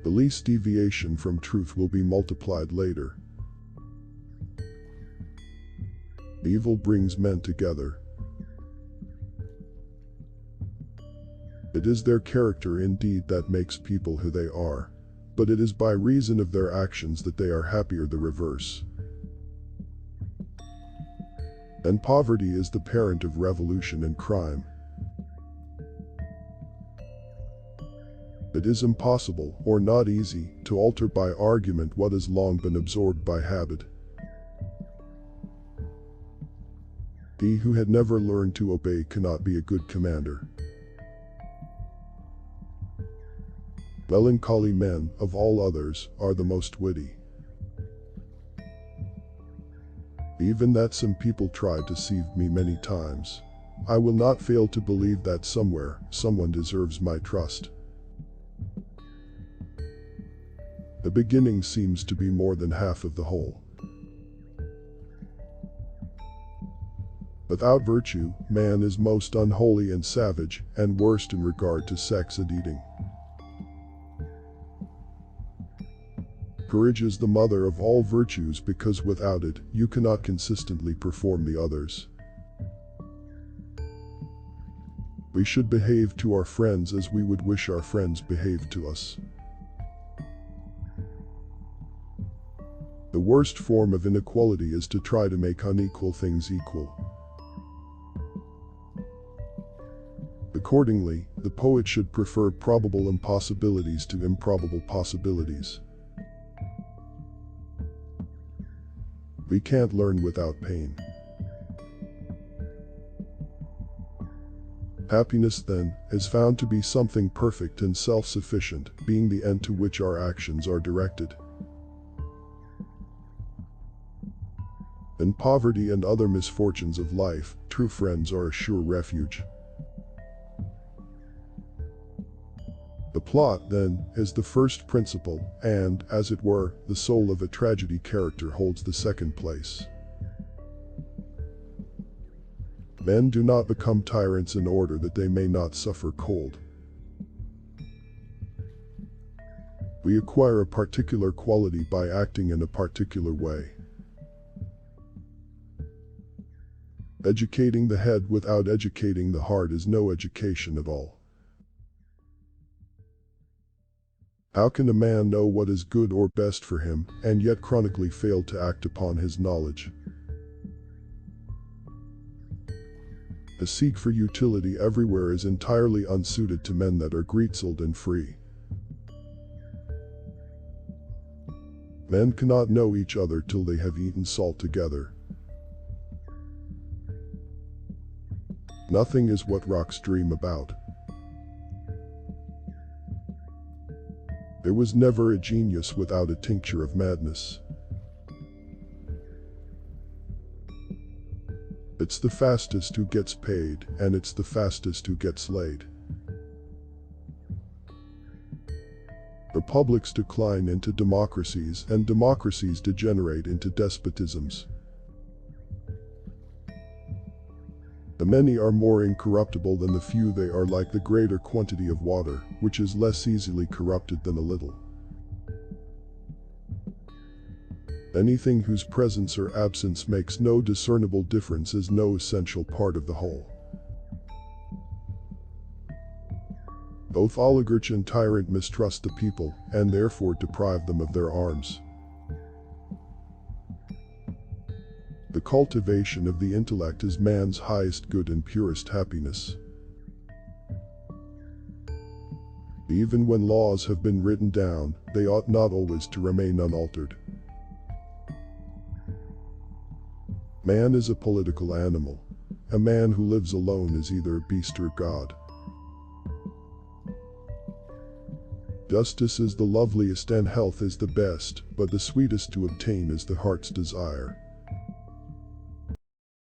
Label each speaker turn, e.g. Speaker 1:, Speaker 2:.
Speaker 1: The least deviation from truth will be multiplied later. Evil brings men together. It is their character indeed that makes people who they are, but it is by reason of their actions that they are happy or the reverse. And poverty is the parent of revolution and crime. It is impossible, or not easy, to alter by argument what has long been absorbed by habit. He who had never learned to obey cannot be a good commander. Melancholy men, of all others, are the most witty. Even that some people tried to deceive me many times, I will not fail to believe that somewhere, someone deserves my trust. The beginning seems to be more than half of the whole. Without virtue, man is most unholy and savage, and worst in regard to sex and eating. Courage is the mother of all virtues because without it, you cannot consistently perform the others. We should behave to our friends as we would wish our friends behaved to us. The worst form of inequality is to try to make unequal things equal. Accordingly, the poet should prefer probable impossibilities to improbable possibilities. We can't learn without pain. Happiness, then, is found to be something perfect and self-sufficient, being the end to which our actions are directed. In poverty and other misfortunes of life, true friends are a sure refuge. The plot, then, is the first principle, and, as it were, the soul of a tragedy character holds the second place. Men do not become tyrants in order that they may not suffer cold. We acquire a particular quality by acting in a particular way. Educating the head without educating the heart is no education at all. How can a man know what is good or best for him, and yet chronically fail to act upon his knowledge? The seek for utility everywhere is entirely unsuited to men that are greaseled and free. Men cannot know each other till they have eaten salt together. Nothing is what rocks dream about. There was never a genius without a tincture of madness. It's the fastest who gets paid, and it's the fastest who gets laid. Republics decline into democracies, and democracies degenerate into despotisms. The many are more incorruptible than the few. They are like the greater quantity of water, which is less easily corrupted than a little. Anything whose presence or absence makes no discernible difference is no essential part of the whole. Both oligarch and tyrant mistrust the people, and therefore deprive them of their arms. The cultivation of the intellect is man's highest good and purest happiness. Even when laws have been written down, they ought not always to remain unaltered. Man is a political animal. A man who lives alone is either a beast or God. Justice is the loveliest and health is the best, but the sweetest to obtain is the heart's desire.